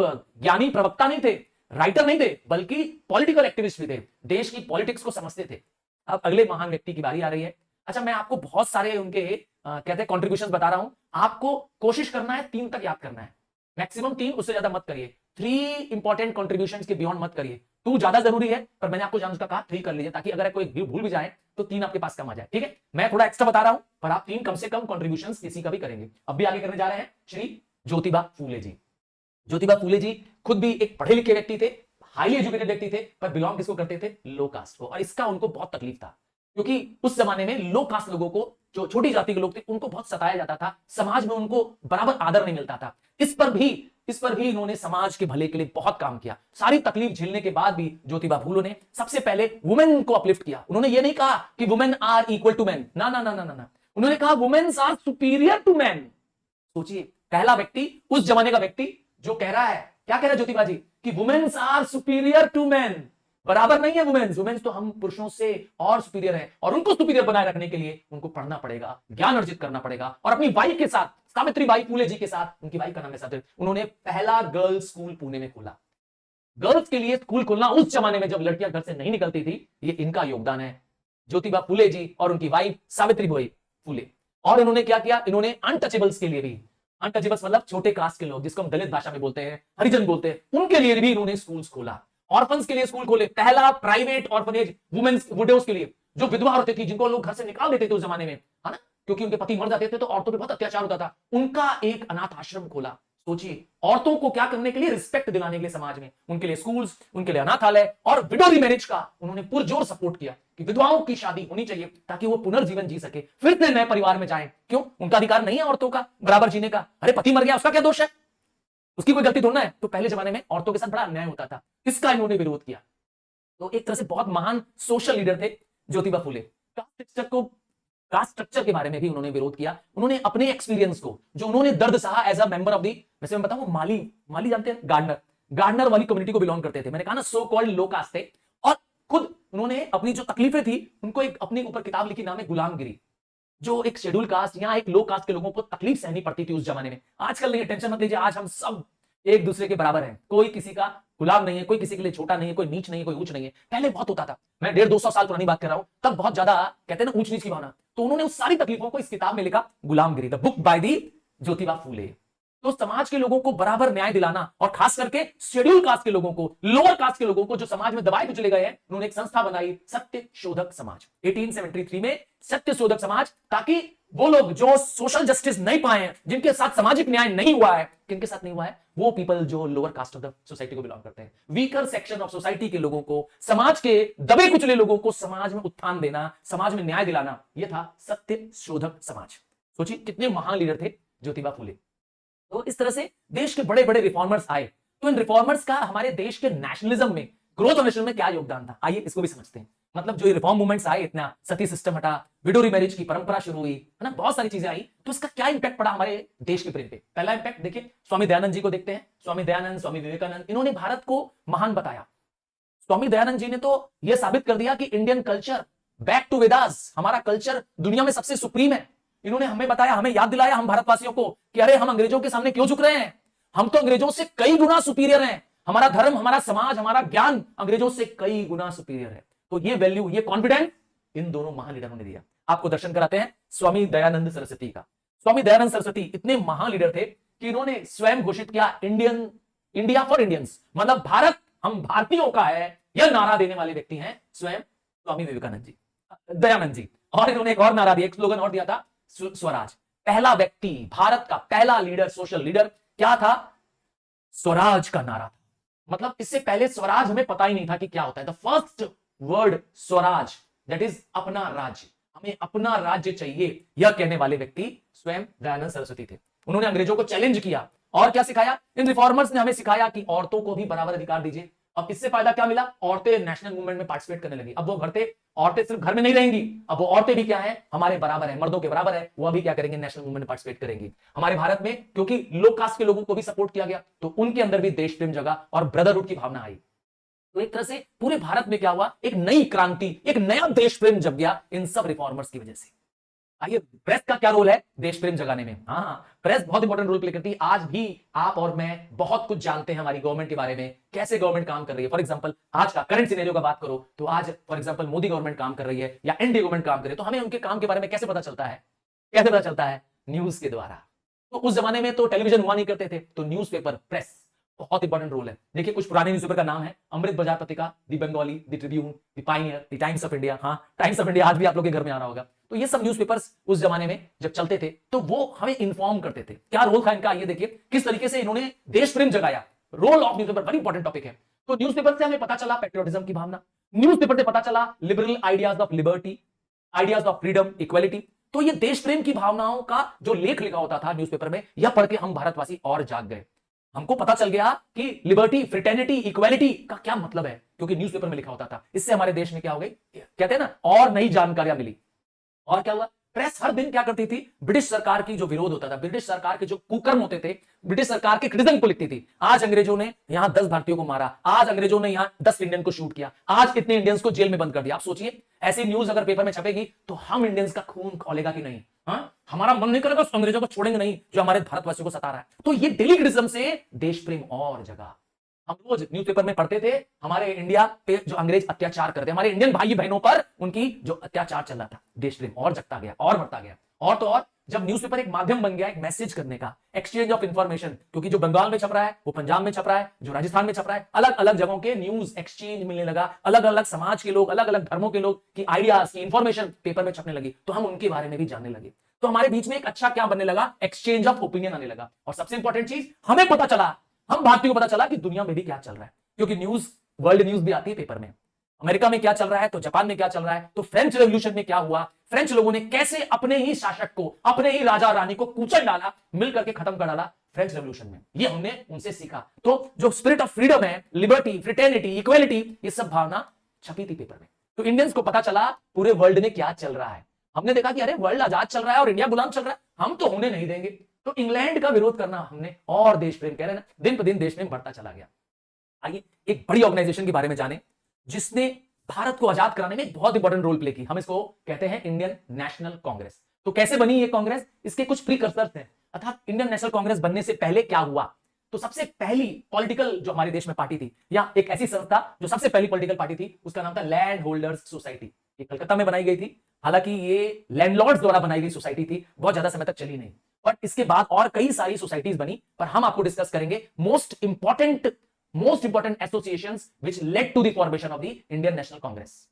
ज्ञानी प्रवक्ता नहीं थे, राइटर नहीं थे, बल्कि पॉलिटिकल एक्टिविस्ट भी थे, देश की पॉलिटिक्स को समझते थे। अब अगले महान व्यक्ति की बारी आ रही है। अच्छा, मैं आपको बहुत सारे उनके कहते हैं कॉन्ट्रीब्यूशंस बता रहा हूं, आपको कोशिश करना है 3 तक याद करना है, मैक्सिमम 3, उससे ज्यादा मत करिए। 3 इंपॉर्टेंट कॉन्ट्रीब्यूशंस के बियॉन्ड मत करिए। 2 ज्यादा जरूरी है, पर मैंने आपको जानने का कहा 3 कर लीजिए, ताकि अगर कोई भूल भी जाए तो 3 आपके पास कम आ जाए। ठीक है, मैं थोड़ा एक्स्ट्रा बता रहा हूं, पर आप 3 कम से कम कॉन्ट्रीब्यूशंस किसी का भी करेंगे। अब भी आगे करने जा रहे हैं श्री ज्योतिबा फूले जी। ज्योतिबा फूले जी खुद भी एक पढ़े लिखे व्यक्ति थे, हाईली एजुकेटेड व्यक्ति थे, पर बिलोंग किसको करते थे? लो कास्ट को। और इसका उनको बहुत तकलीफ था, क्योंकि उस जमाने में लो कास्ट लोगों को, जो छोटी जाति के लोग थे, उनको बहुत सताया जाता था, समाज में उनको बराबर आदर नहीं मिलता था। इस पर भी इस पर भी इन्होंने समाज के भले के लिए बहुत काम किया। सारी तकलीफ झेलने के बाद भी ज्योतिबा फूले ने सबसे पहले वुमेन को अपलिफ्ट किया। उन्होंने ये नहीं कहा कि women are equal to man, ना ना ना ना ना, उन्होंने कहा womens are superior to man. सोचिए, पहला व्यक्ति, उस जमाने का व्यक्ति जो कह रहा है, क्या कह रहा है ज्योतिबा जी, कि womens are superior to man, बराबर नहीं है वुमेन्स, वुमेन्स तो हम पुरुषों से और सुपीरियर है, और उनको सुपीरियर बनाए रखने के लिए उनको पढ़ना पड़ेगा, ज्ञान अर्जित करना पड़ेगा। और अपनी वाइफ के साथ, सावित्रीबाई फूले जी के साथ, उनकी वाइफ का नाम है सावित्री, उन्होंने पहला गर्ल्स स्कूल पुणे में खोला। गर्ल्स के लिए स्कूल खोलना उस जमाने में जब लड़कियां घर से नहीं निकलती थी, ये इनका योगदान है, ज्योतिबा फूले जी और उनकी वाइफ सावित्रीबाई फूले। और इन्होंने क्या किया, इन्होंने अनटचेबल्स के लिए भी, अनटचेबल्स मतलब छोटे कास्ट के लोग, जिसको हम दलित भाषा में बोलते हैं, हरिजन बोलते हैं, उनके लिए भी इन्होंने स्कूल्स खोला। ऑर्फन्स के लिए स्कूल खोले, पहला प्राइवेट ऑर्फनेज वुमेन्स विडोज के लिए, जो विधवा औरतें थी, जिनको लोग घर से निकाल देते थे उस जमाने में, है ना, क्योंकि उनके पति मर जाते थे तो औरतों पे बहुत अत्याचार होता था, उनका एक अनाथ आश्रम खोला। सोचिए, औरतों को क्या करने के लिए, रिस्पेक्ट दिलाने के लिए समाज में, उनके लिए स्कूल्स, उनके लिए अनाथालय, और विडो रिमैरिज का उन्होंने पुरजोर सपोर्ट किया कि विधवाओं की शादी होनी चाहिए ताकि वो पुनर्जीवन जी सके, फिर से नए परिवार में जाएं। क्यों, उनका अधिकार नहीं है औरतों का बराबर जीने का? अरे पति मर गया, उसका क्या दोष है, उसकी कोई गलती थोड़ा है। तो पहले जमाने में औरतों के साथ बड़ा अन्याय होता था, इसका इन्होंने विरोध किया। तो एक तरह से बहुत महान सोशल लीडर थे ज्योतिबा फूले। कास्ट स्ट्रक्चर के बारे में भी उन्होंने विरोध किया। उन्होंने अपने एक्सपीरियंस को, जो उन्होंने दर्द सहा as a member of the, वैसे मैं बताऊं, माली जानते हैं, गार्डनर वाली कम्युनिटी को बिलोंग करते थे। मैंने कहा ना, सो कॉल्ड लो कास्ट थे, और खुद उन्होंने अपनी जो तकलीफें थी उनको एक अपने ऊपर किताब लिखी, नाम है गुलामगिरी, जो एक शेड्यूल कास्ट या एक लो कास्ट के लोगों को तकलीफ सहनी पड़ती थी उस जमाने में। आजकल नहीं, टेंशन मत लीजिए, आज हम सब एक दूसरे के बराबर हैं, कोई किसी का गुलाम नहीं है, कोई किसी के लिए छोटा नहीं है, कोई नीच नहीं है, कोई ऊंच नहीं है। पहले बहुत होता था, मैं 150-200 साल पुरानी बात कर रहा हूं, तब बहुत ज्यादा कहते हैं ना ऊंच नीच की भावना। तो उन्होंने उस सारी तकलीफों को इस किताब में लिखा, Gulamgiri, the book by the Jyotiba Phule. तो समाज के लोगों को बराबर न्याय दिलाना, और खास करके शेड्यूल कास्ट के लोगों को, लोअर कास्ट के लोगों को जो समाज में दबाए कुचले गए हैं, उन्होंने एक संस्था बनाई, सत्य शोधक समाज, 1873 में सत्य शोधक समाज, ताकि वो लोग जो सोशल जस्टिस नहीं पाए हैं, जिनके साथ सामाजिक न्याय नहीं हुआ है, किनके साथ नहीं हुआ है, वो पीपल जो lower caste of the society को बिलोंग करते हैं, वीकर सेक्शन ऑफ सोसाइटी के लोगों को, समाज के दबे कुचले लोगों को समाज में उत्थान देना, समाज में न्याय दिलाना, यह था सत्य शोधक समाज। सोचिए कितने महान लीडर थे ज्योतिबा फूले। तो इस तरह से देश के बड़े बड़े रिफॉर्मर्स आए। तो इन रिफॉर्मर्स का हमारे देश के नेशनलिज्म में, ग्रोथ ऑफ नेशन में क्या योगदान था, आइए इसको भी समझते हैं। मतलब जो रिफॉर्म मूवमेंट्स आए, इतना सती सिस्टम हटा, विडो रिमैरिज की परंपरा शुरू हुई, है ना, बहुत सारी चीजें आई, तो इसका क्या इंपैक्ट पड़ा हमारे देश के प्रेम पे। पहला इंपैक्ट देखिए, स्वामी दयानंद जी को देखते हैं। स्वामी दयानंद, स्वामी विवेकानंद, इन्होंने भारत को महान बताया। स्वामी दयानंद जी ने तो यह साबित कर दिया कि Indian culture back to Vedas, हमारा कल्चर दुनिया में सबसे सुप्रीम है। इन्होंने हमें बताया, हमें याद दिलाया, हम भारतवासियों को, कि अरे हम अंग्रेजों के सामने क्यों झुक रहे हैं, हम तो अंग्रेजों से कई गुना सुपीरियर हैं, हमारा धर्म, हमारा समाज, हमारा ज्ञान अंग्रेजों से कई गुना सुपीरियर है। तो ये वैल्यू, ये कॉन्फिडेंस इन दोनों महान लीडरों ने दिया। आपको दर्शन कराते हैं स्वामी दयानंद सरस्वती का। स्वामी दयानंद सरस्वती इतने महान लीडर थे कि इन्होंने स्वयं घोषित किया, इंडिया फॉर इंडियंस, मतलब भारत हम भारतीयों का है, यह नारा देने वाले व्यक्ति हैं स्वयं स्वामी विवेकानंद जी, दयानंद जी। और इन्होंने एक और नारा दिया, एक स्लोगन और दिया था, स्वराज। पहला व्यक्ति, भारत का पहला लीडर, सोशल लीडर क्या था, स्वराज का नारा था। मतलब इससे पहले स्वराज हमें पता ही नहीं था कि क्या होता है। The first word Swaraj, that is अपना राज्य, हमें अपना राज्य चाहिए, यह कहने वाले व्यक्ति स्वयं दयानंद सरस्वती थे। उन्होंने अंग्रेजों को चैलेंज किया, और क्या सिखाया, इन रिफॉर्मर्स ने हमें सिखाया कि औरतों को भी बराबर अधिकार दीजिए। अब इससे फायदा क्या मिला, औरतें नेशनल मूवमेंट में पार्टिसिपेट करने लगी। अब वो औरतें सिर्फ घर में नहीं रहेंगी, अब वो औरतें भी क्या है, हमारे बराबर है, मर्दों के बराबर है, वो भी क्या करेंगे, नेशनल मूवमेंट में पार्टिसिपेट करेंगी। हमारे भारत में क्योंकि लो कास्ट के लोगों को भी सपोर्ट किया गया, तो उनके अंदर भी देश प्रेम जगा और ब्रदरहुड की भावना आई। तो एक तरह से पूरे भारत में क्या हुआ, एक नई क्रांति, एक नया देश प्रेम जग गया इन सब रिफॉर्मर्स की वजह से। आइए, प्रेस का क्या रोल है देश प्रेम जगाने में। हाँ, प्रेस बहुत इंपॉर्टेंट रोल प्ले करती है। आज भी आप और मैं बहुत कुछ जानते हैं हमारी गवर्नमेंट के बारे में, कैसे गवर्नमेंट काम कर रही है। फॉर एग्जांपल आज का करंट सिनेरियो का बात करो तो आज फॉर एग्जांपल मोदी गवर्नमेंट काम कर रही है या एनडीए गवर्नमेंट काम कर रही है, तो हमें उनके काम के बारे में कैसे पता चलता है, कैसे पता चलता है, न्यूज के द्वारा। तो उस जमाने में तो टेलीविजन हुआ नहीं करते थे, तो न्यूज़पेपर, प्रेस बहुत इंपॉर्टेंट रोल है। देखिए कुछ पुराने न्यूज़पेपर का नाम है, अमृत बाजार पत्रिका, the Bengali, the Tribune, the Pioneer, the times of India. हाँ, टाइम्स ऑफ इंडिया आज भी आप लोग के घर में आ रहा होगा। तो ये सब न्यूज़पेपर्स उस जमाने में जब चलते थे तो वो हमें इन्फॉर्म करते थे। क्या रोल था इनका, ये देखिए किस तरीके से इन्होंने देश प्रेम जगाया। रोल ऑफ न्यूज़पेपर बड़ी इंपॉर्टेंट टॉपिक है। तो न्यूज़पेपर से हमें पता चला पेट्रियोटिज्म की भावना, न्यूज़पेपर से पता चला liberal ideas of liberty, ideas of freedom, equality. तो ये देश प्रेम की भावनाओं का जो लेख लिखा होता था न्यूज़पेपर में, यह पढ़ के हम भारतवासी और जाग गए। हमको पता चल गया कि लिबर्टी, फ्रेटर्निटी, इक्वालिटी का क्या मतलब है, क्योंकि न्यूज़पेपर में लिखा होता था। इससे हमारे देश में क्या हो गई, कहते हैं ना, और नई जानकारियां मिली। और क्या हुआ, प्रेस हर दिन क्या करती थी, ब्रिटिश सरकार की जो विरोध होता था, ब्रिटिश सरकार के जो कुकर्म होते थे, ब्रिटिश सरकार के क्रिटिसिज्म को लिखती थी। आज अंग्रेजों ने यहां 10 भारतीयों को मारा, आज अंग्रेजों ने यहां 10 इंडियन को शूट किया, आज इतने इंडियंस को जेल में बंद कर दिया। आप सोचिए, ऐसी न्यूज अगर पेपर में छपेगी तो हम इंडियंस का खून खौलेगा कि नहीं? हाँ, हमारा मन नहीं करेगा, अंग्रेजों को छोड़ेंगे नहीं जो हमारे भारतवासियों को सता रहा है। तो ये डेली क्रिटिसिज्म से देश प्रेम और जगह। हम रोज न्यूज़पेपर में पढ़ते थे हमारे इंडिया पे जो अंग्रेज अत्याचार करते, हमारे इंडियन भाई बहनों पर उनकी जो अत्याचार चल रहा था, देश प्रेम और जगता गया और बढ़ता गया। और तो और जब न्यूज़पेपर एक माध्यम बन गया, एक मैसेज करने का, एक्सचेंज ऑफ इंफॉर्मेशन, क्योंकि जो बंगाल में छप रहा है वो पंजाब में छप रहा है, जो राजस्थान में छप रहा है, अलग अलग जगहों के न्यूज एक्सचेंज मिलने लगा, अलग अलग समाज के लोग, अलग अलग धर्मों के लोग की आइडियाज की इंफॉर्मेशन पेपर में छपने लगी, तो हम उनके बारे में भी जानने लगे। तो हमारे बीच में एक अच्छा क्या बनने लगा, एक्सचेंज ऑफ ओपिनियन आने लगा। और सबसे इंपॉर्टेंट चीज, हमें पता चला, हम भारतीयों को पता चला कि दुनिया में भी क्या चल रहा है, क्योंकि न्यूज, वर्ल्ड न्यूज भी आती है पेपर में। अमेरिका में क्या चल रहा है, तो जापान में क्या चल रहा है, तो फ्रेंच रेवोल्यूशन में क्या हुआ, फ्रेंच लोगों ने कैसे अपने ही शासक को, अपने ही राजा रानी को कुचल डाला, मिलकर के खत्म कर डाला फ्रेंच रेवोल्यूशन में। ये हमने उनसे सीखा। तो जो स्पिरिट ऑफ फ्रीडम है, लिबर्टी, फ्रेटर्निटी, इक्वालिटी, ये सब भावना छपी थी पेपर में। तो इंडियंस को पता चला पूरे वर्ल्ड में क्या चल रहा है। हमने देखा कि अरे वर्ल्ड आजाद चल रहा है और इंडिया गुलाम चल रहा है, हम तो होने नहीं देंगे। तो इंग्लैंड का विरोध करना हमने, और देश प्रेम, कह रहे ना, दिन पर दिन देश प्रेम बढ़ता चला गया। आइए एक बड़ी ऑर्गेनाइजेशन के बारे में जाने जिसने भारत को आजाद कराने में बहुत इंपॉर्टेंट रोल प्ले की। हम इसको कहते हैं इंडियन नेशनल कांग्रेस। तो कैसे बनी ये कांग्रेस, इसके कुछ प्रीकर्सर्स हैं, अर्थात इंडियन नेशनल कांग्रेस बनने से पहले क्या हुआ। तो सबसे पहली पॉलिटिकल जो हमारे देश में पार्टी थी, या एक ऐसी संस्था जो सबसे पहली पॉलिटिकल पार्टी थी, उसका नाम था लैंड होल्डर्स सोसाइटी। ये कलकत्ता में बनाई गई थी। हालांकि ये लैंडलॉर्ड्स द्वारा बनाई गई सोसाइटी थी, बहुत ज्यादा समय तक चली नहीं, बट इसके बाद और कई सारी सोसाइटीज बनी। पर हम आपको डिस्कस करेंगे most important associations which led to the formation of the Indian National Congress.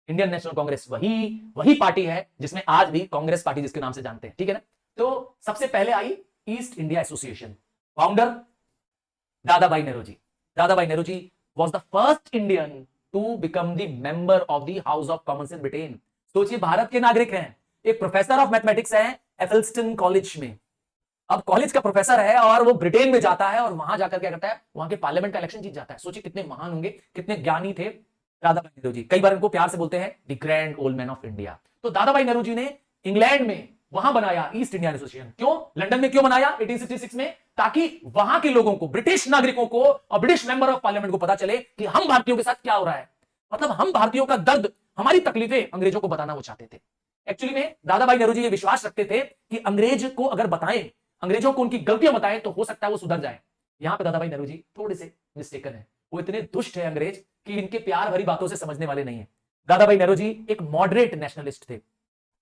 Indian National Congress वही पार्टी है जिसमें आज भी कांग्रेस पार्टी जिसके नाम से जानते हैं, ठीक है ना। तो सबसे पहले आई East India Association, founder Dadabhai नेहरूजी। दादाभाई नेहरूजी was the first Indian to become the member of the House of Commons in Britain। सोचिए, भारत के नागरिक हैं, एक प्रोफेसर ऑफ मैथमेटिक्स है एफेल्स्टन कॉलेज में। अब कॉलेज का प्रोफेसर है और वो ब्रिटेन में जाता है और वहां जाकर क्या करता है, वहां के पार्लियामेंट का इलेक्शन जीत जाता है। सोचिए कितने महान होंगे, कितने ज्ञानी थे दादाभाई नेहरू जी। कई बार इनको प्यार से बोलते हैं the grand old man of India. तो दादाभाई नेहरू जी ने इंग्लैंड में वहां बनाया ईस्ट इंडिया एसोसिएशन। क्यों, लंदन में क्यों बनाया 1866 में, ताकि वहां के लोगों को, ब्रिटिश नागरिकों को और ब्रिटिश मेंबर ऑफ पार्लियामेंट को पता चले कि हम भारतीयों के साथ क्या हो रहा है। मतलब हम भारतीयों का दर्द, हमारी तकलीफें अंग्रेजों को बताना वो चाहते थे। एक्चुअली में दादाभाई नेहरू जी ये विश्वास रखते थे कि अंग्रेज को अगर बताएं, अंग्रेजों को उनकी गलतियां बताएं, तो हो सकता है वो सुधर जाए। यहां पे दादाभाई नेहरू जी थोड़े से मिस्टेकन है। वो इतने दुष्ट है अंग्रेज कि इनके प्यार भरी बातों से समझने वाले नहीं है। दादाभाई नेहरू जी एक मॉडरेट नेशनलिस्ट थे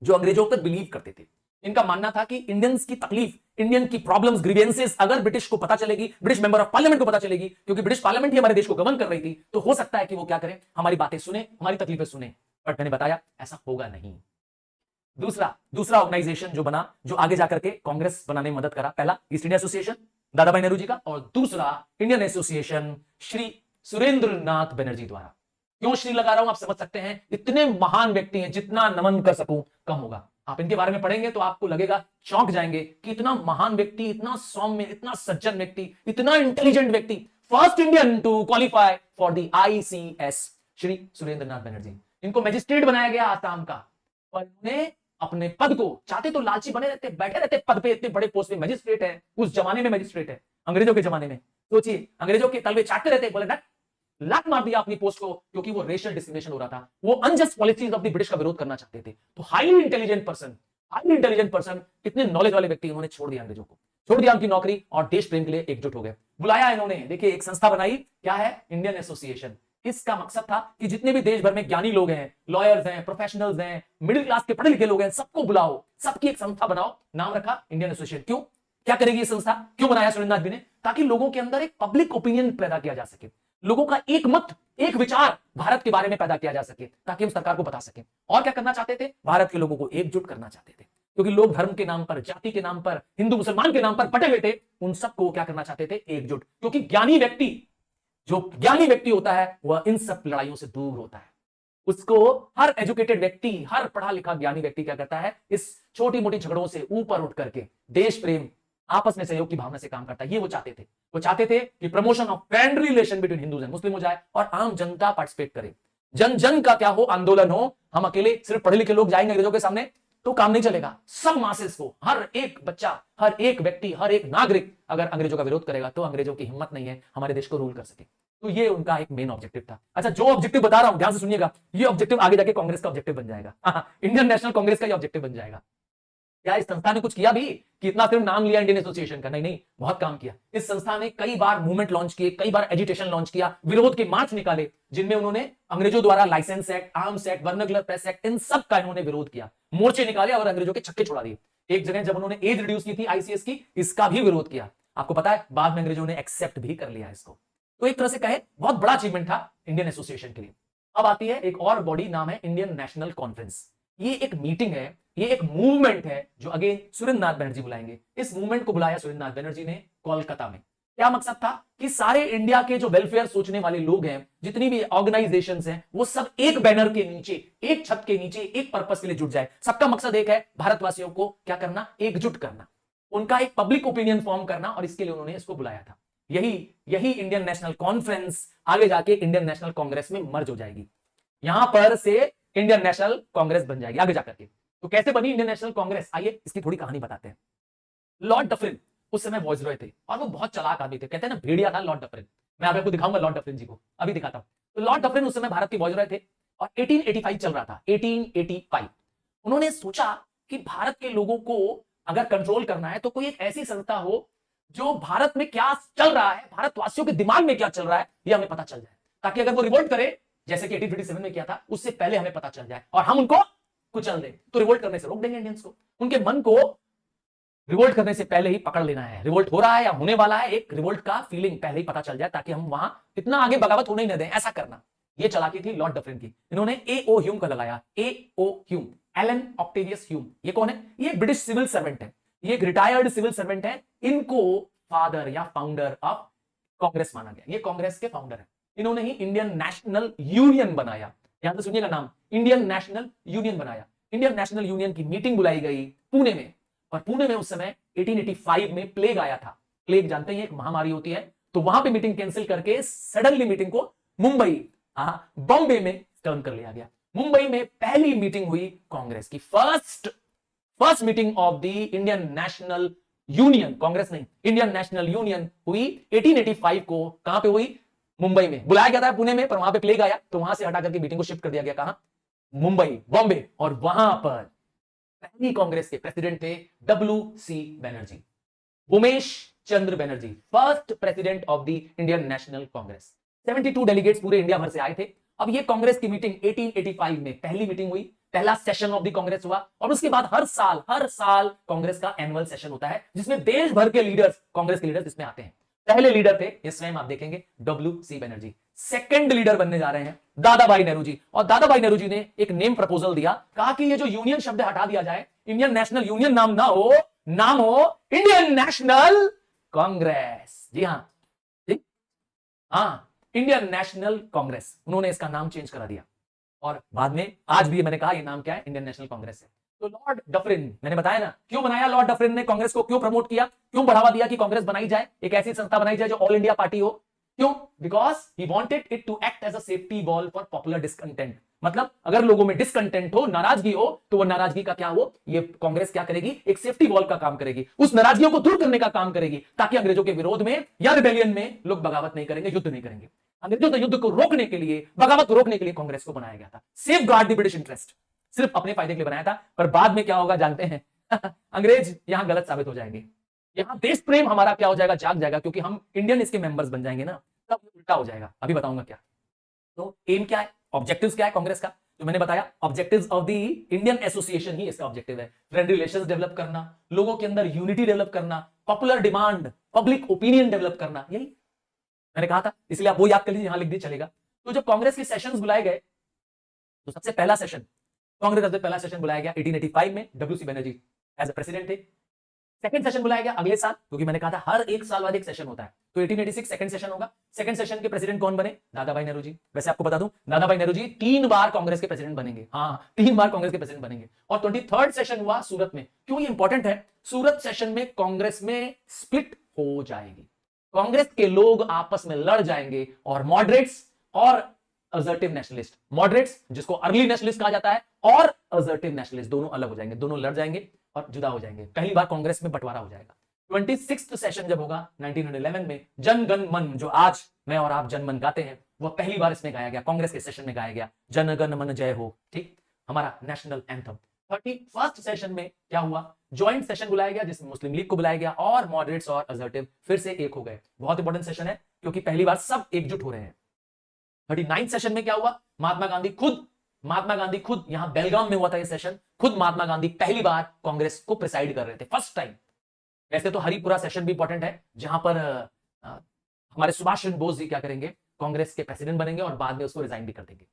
जो अंग्रेजों पर बिलीव करते थे। इनका मानना था कि इंडियंस की तकलीफ, इंडियन की प्रॉब्लम्स, ग्रीवेंसेस अगर ब्रिटिश को पता चलेगी, ब्रिटिश मेंबर ऑफ पार्लियामेंट को पता चलेगी, क्योंकि ब्रिटिश पार्लियामेंट ही हमारे देश को गवर्न कर रही थी, तो हो सकता है कि वो क्या करें, हमारी बातें सुने, हमारी तकलीफें सुने। बट मैंने बताया ऐसा होगा नहीं। दूसरा ऑर्गेनाइजेशन जो बना, जो आगे जाकर के कांग्रेस बनाने में मदद करा, पहला East India Association Dadabhai Nehru ji का, और दूसरा इंडियन एसोसिएशन श्री सुरेंद्रनाथ बनर्जी द्वारा। क्यों श्री लगा रहा हूं आप समझ सकते हैं, इतने महान व्यक्ति हैं, जितना नमन कर सकूं कम होगा। आप इनके बारे में पढ़ेंगे तो आपको लगेगा, चौंक जाएंगे कि इतना महान व्यक्ति, इतना सौम्य, इतना सज्जन व्यक्ति, इतना इंटेलिजेंट व्यक्ति, first Indian to qualify for the ICS, Shri Surendranath Banerjee. इनको मजिस्ट्रेट बनाया गया आसाम का, और उन्हें अपने पद को, चाहते तो लालची बने रहते, बैठे रहते पद पे, इतने बड़े पोस्ट पे, मजिस्ट्रेट है, उस जमाने में मजिस्ट्रेट है, अंग्रेजों के जमाने में। सोचिए, अंग्रेजों के तलवे चाटते रहते, बोले ना, लात मार दिया अपनी पोस्ट को, क्योंकि वो रेशियल डिस्क्रिमिनेशन हो रहा था, वो unjust policies of the British का विरोध करना चाहते थे। तो हाईली इंटेलिजेंट पर्सन, इतने नॉलेज वाले व्यक्ति, उन्होंने छोड़ दिया अंग्रेजों को, छोड़ दिया उनकी नौकरी, और देश प्रेम के लिए एकजुट हो गए। बुलाया इन्होंने, देखिए एक संस्था बनाई, क्या है, इंडियन एसोसिएशन। इसका मकसद था कि जितने भी देश भर में ज्ञानी लोग हैं, लॉयर्स हैं, प्रोफेशनल्स हैं, मिडिल क्लास के पढ़े लिखे लोग हैं, सबको बुलाओ, सबकी एक संस्था बनाओ। नाम रखा इंडियन एसोसिएशन। क्यों, क्या करेगी ये संस्था, क्यों बनाया सुरेंद्रनाथ जी ने, ताकि लोगों के अंदर एक पब्लिक ओपिनियन पैदा किया जा सके, लोगों का एक मत, एक विचार भारत के बारे में पैदा किया जा सके, ताकि हम सरकार को बता सके। और क्या करना चाहते थे, भारत के लोगों को एकजुट करना चाहते थे, क्योंकि लोग धर्म के नाम पर, जाति के नाम पर, हिंदू मुसलमान के नाम पर बटे हुए थे, उन सबको क्या करना चाहते थे, एकजुट। क्योंकि ज्ञानी व्यक्ति होता है, वह इन सब लड़ाइयों से दूर होता है। उसको हर एजुकेटेड व्यक्ति, हर पढ़ा लिखा ज्ञानी व्यक्ति क्या करता है, इस छोटी मोटी झगड़ों से ऊपर उठ करके देश प्रेम आपस में सहयोग की भावना से काम करता है। ये वो चाहते थे कि promotion of friendly relation between Hindus and Muslim हो जाए और आम जनता पार्टिसिपेट करे, जन जन का क्या हो, आंदोलन हो। हम अकेले सिर्फ पढ़े लिखे लोग जाएंगे अंग्रेजों के सामने तो काम नहीं चलेगा। सब मासेस को, हर एक बच्चा, हर एक व्यक्ति, हर एक नागरिक अगर अंग्रेजों का विरोध करेगा तो अंग्रेजों की हिम्मत नहीं है हमारे देश को रूल कर सके। तो ये उनका एक मेन ऑब्जेक्टिव था। अच्छा, जो ऑब्जेक्टिव बता रहा हूं ध्यान से सुनिएगा, ये ऑब्जेक्टिव आगे जाके कांग्रेस का ऑब्जेक्टिव बन जाएगा। इंडियन नेशनल कांग्रेस का ये ऑब्जेक्टिव बन जाएगा। क्या इस संस्था ने कुछ किया भी कि इतना सिर्फ नाम लिया इंडियन एसोसिएशन का? नहीं नहीं, बहुत काम किया। इस संस्था ने कई बार मूवमेंट लॉन्च किए, कई बार एजिटेशन लॉन्च किया, विरोध के मार्च निकाले, जिनमें उन्होंने अंग्रेजों द्वारा Licence Act, Arms Act, Vernacular Press Act, इन सब का इन्होंने विरोध किया, मोर्चे निकाले और अंग्रेजों के छक्के छुड़ा दिए। एक जगह जब उन्होंने एज रिड्यूस की थी आईसीएस की, इसका भी विरोध किया। आपको पता है बाद में अंग्रेजों ने एक्सेप्ट भी कर लिया इसको। तो एक तरह से कहे बहुत बड़ा अचीवमेंट था इंडियन एसोसिएशन के लिए। अब आती है एक और बॉडी, नाम है इंडियन नेशनल कॉन्फ्रेंस। ये एक मीटिंग है, ये एक मूवमेंट है जो अगेन सुरेंद्रनाथ बनर्जी बुलाएंगे। इस मूवमेंट को बुलाया सुरेंद्रनाथ बनर्जी ने कोलकाता में। क्या मकसद था कि सारे इंडिया के जो वेलफेयर सोचने वाले लोग हैं, जितनी भी ऑर्गेनाइजेशंस हैं, वो सब एक बैनर के नीचे, एक छत के नीचे, एक पर्पस के लिए जुट जाए। सबका मकसद एक है, भारतवासियों को क्या करना, एकजुट करना, उनका एक पब्लिक ओपिनियन फॉर्म करना, और इसके लिए उन्होंने इसको बुलाया था। यही इंडियन नेशनल कॉन्फ्रेंस आगे जाके इंडियन नेशनल कांग्रेस में मर्ज हो जाएगी। यहां पर से इंडियन नेशनल कांग्रेस बन जाएगी आगे जाकर के। तो कैसे बनी इंडियन नेशनल कांग्रेस, आइए इसकी थोड़ी कहानी बताते हैं। लॉर्ड डफरिन उस समय वॉइसरॉय थे और वो बहुत चालाक आदमी थे। कहते हैं ना भेड़िया था लॉर्ड डफरिन। मैं आपको दिखाऊंगा लॉर्ड डफरिन जी को, अभी दिखाता हूं। तो लॉर्ड डफरिन उस समय भारत के वॉइसरॉय थे और 1885 चल रहा था, 1885। उन्होंने सोचा कि भारत के लोगों को अगर कंट्रोल करना है तो कोई एक ऐसी संस्था हो जो भारत में क्या चल रहा है, भारतवासियों के दिमाग में क्या चल रहा है, ये हमें पता चल जाए, ताकि अगर वो रिवोल्ट करे जैसे कि 1857 में किया था, उससे पहले हमें पता चल जाए और हम उनको कुचल दें। तो रिवोल्ट करने से रोक देंगे इंडियंस को। उनके मन को रिवोल्ट करने से पहले ही पकड़ लेना है, रिवोल्ट हो रहा है या होने वाला है, एक रिवोल्ट का फीलिंग पहले ही पता चल जाए, ताकि हम वहां इतना आगे बगावत होने ही न दें। ऐसा करना, ये चालाकी थी लॉर्ड डफरिन की। इन्होंने A.O. ह्यूम का लगाया, A.O. Hume, Allan Octavius Hume. ये कौन है? ये ब्रिटिश सिविल सर्वेंट है, ये एक रिटायर्ड सिविल सर्वेंट है। इनको फादर या फाउंडर ऑफ कांग्रेस माना गया, ये कांग्रेस के फाउंडर है। इन्होंने ही इंडियन नेशनल यूनियन बनाया। यहां से सुनिएगा नाम, इंडियन नेशनल यूनियन बनाया। इंडियन नेशनल यूनियन की मीटिंग बुलाई गई पुणे में, और पुणे में उस समय 1885 में प्लेग आया था। प्लेग जानते हैं एक महामारी होती है, तो वहां पे मीटिंग कैंसिल करके सडनली मीटिंग को मुंबई, बॉम्बे में टर्न कर लिया गया। मुंबई में पहली मीटिंग हुई कांग्रेस की, first meeting of the Indian national union, Congress नहीं, इंडियन नेशनल यूनियन हुई 1885 को। कहां पे हुई? मुंबई में। बुलाया गया था पुणे में, पर वहां पे प्लेग आया तो वहां से हटा करके मीटिंग को शिफ्ट कर दिया गया। कहां? मुंबई, बॉम्बे। और वहां पर पहली कांग्रेस के प्रेसिडेंट थे WC Banerjee, Umesh Chandra Banerjee, first president of the Indian National Congress. 72 delegates पूरे इंडिया भर से आए थे। अब ये कांग्रेस की मीटिंग 1885 में पहली मीटिंग हुई, पहला सेशन ऑफ द कांग्रेस हुआ, और उसके बाद हर साल कांग्रेस का एनुअल सेशन होता है, जिसमें देश भर के लीडर्स, कांग्रेस के लीडर्स इसमें आते हैं। पहले लीडर थे, ये स्वयं आप देखेंगे, WC बनर्जी। सेकंड लीडर बनने जा रहे हैं दादा भाई नेहरू जी। और दादा भाई नेहरू जी ने एक नेम प्रपोजल दिया, कहा कि ये जो यूनियन शब्द हटा दिया जाए, इंडियन नेशनल यूनियन नाम ना हो, नाम हो इंडियन नेशनल कांग्रेस। जी हाँ, ठीक, हाँ, इंडियन नेशनल कांग्रेस। उन्होंने इसका नाम चेंज करा दिया, और बाद में आज भी मैंने कहा ये नाम क्या है, इंडियन नेशनल कांग्रेस है। तो लॉर्ड डफरिन, मैंने बताया ना क्यों बनाया लॉर्ड डफरिन ने कांग्रेस को, क्यों प्रमोट किया, क्यों बढ़ावा दिया कि कांग्रेस बनाई जाए, एक ऐसी संस्था बनाई जाए जो ऑल इंडिया पार्टी हो। क्यों? Because he wanted it to act as a safety wall for popular discontent. मतलब अगर लोगों में डिसकंटेंट हो, नाराजगी हो, तो वो नाराजगी का क्या हो, ये कांग्रेस क्या करेगी, एक सेफ्टी वॉल का काम करेगी, उस नाराजगियों को दूर करने का काम करेगी, ताकि अंग्रेजों के विरोध में या रिबेलियन में लोग बगावत नहीं करेंगे, युद्ध नहीं करेंगे। अंग्रेजों के युद्ध को रोकने के लिए, बगावत को रोकने के लिए कांग्रेस को बनाया गया था। Safe guard the British interest, सिर्फ अपने फायदे के लिए बनाया था। पर बाद में क्या होगा जानते हैं? अंग्रेज यहां गलत साबित हो जाएंगे, यहां देश प्रेम हमारा क्या हो जाएगा, जाग जाएगा, क्योंकि हम इंडियन इसके मेंबर्स बन जाएंगे ना, तब उल्टा हो जाएगा। अभी बताऊंगा क्या। तो एम क्या है, ऑब्जेक्टिव्स क्या है कांग्रेस का, जो मैंने बताया, objectives of the Indian Association ही इसका ऑब्जेक्टिव है। फ्रेंड रिलेशंस डेवलप करना, लोगों के अंदर यूनिटी डेवलप करना, popular demand, public opinion develop करना, यही मैंने कहा था। इसलिए आप वो याद कर लीजिए, यहां लिख दी चलेगा। तो जब कांग्रेस के सेशंस बुलाए गए, तो सबसे पहला सेशन, कांग्रेस का पहला सेशन बुलाया गया 1885 में, WC Banerjee as a president थे। सेकंड सेशन बुलाया गया अगले साल, क्योंकि मैंने कहा था हर एक साल बाद एक सेशन होता है, तो 1886 सेकंड सेशन होगा। सेकंड सेशन के प्रेसिडेंट कौन बने? दादा भाई नेहरू जी। वैसे आपको बता दूं, दादा भाई नेहरू जी 3 बार कांग्रेस के प्रेसिडेंट बनेंगे। हाँ, 3 बार कांग्रेस के प्रेसिडेंट बनेंगे। और 23rd सेशन हुआ सूरत में। क्यों ये इंपॉर्टेंट है? सूरत सेशन में कांग्रेस में स्प्लिट हो जाएगी, कांग्रेस के लोग आपस में लड़ जाएंगे, और मॉडरेट्स और असर्टिव नेशनलिस्ट, मॉडरेट्स जिसको अर्ली नेशनलिस्ट कहा जाता है, और असर्टिव नेशनलिस्ट दोनों अलग हो जाएंगे, दोनों लड़ जाएंगे और जुदा हो जाएंगे। पहली बार कांग्रेस में बंटवारा हो जाएगा। 26th सेशन जब होगा 1911 में, जन गण मन, जो आज मैं और आप जन मन गाते हैं, वह पहली बार इसमें गाया गया, कांग्रेस के सेशन में गाया गया, जन गण मन जय हो, ठीक, हमारा नेशनल एंथम। 31st सेशन में क्या हुआ? ज्वाइंट सेशन बुलाया गया, जिसमें मुस्लिम लीग को बुलाया गया, और मॉडरेट्स और असर्टिव फिर से एक हो गए। बहुत इंपॉर्टेंट सेशन है, क्योंकि पहली बार सब एकजुट हो रहे हैं। 39th सेशन में क्या हुआ? महात्मा गांधी खुद यहां बेलगाम में हुआ था ये सेशन, खुद महात्मा गांधी पहली बार कांग्रेस को प्रिसाइड कर रहे थे, फर्स्ट टाइम। वैसे तो हरिपुरा सेशन भी इंपॉर्टेंट है, जहां पर हमारे सुभाष चंद्र बोस जी क्या करेंगे? कांग्रेस के प्रेसिडेंट बनेंगे और बाद में उसको रिजाइन भी कर देंगे।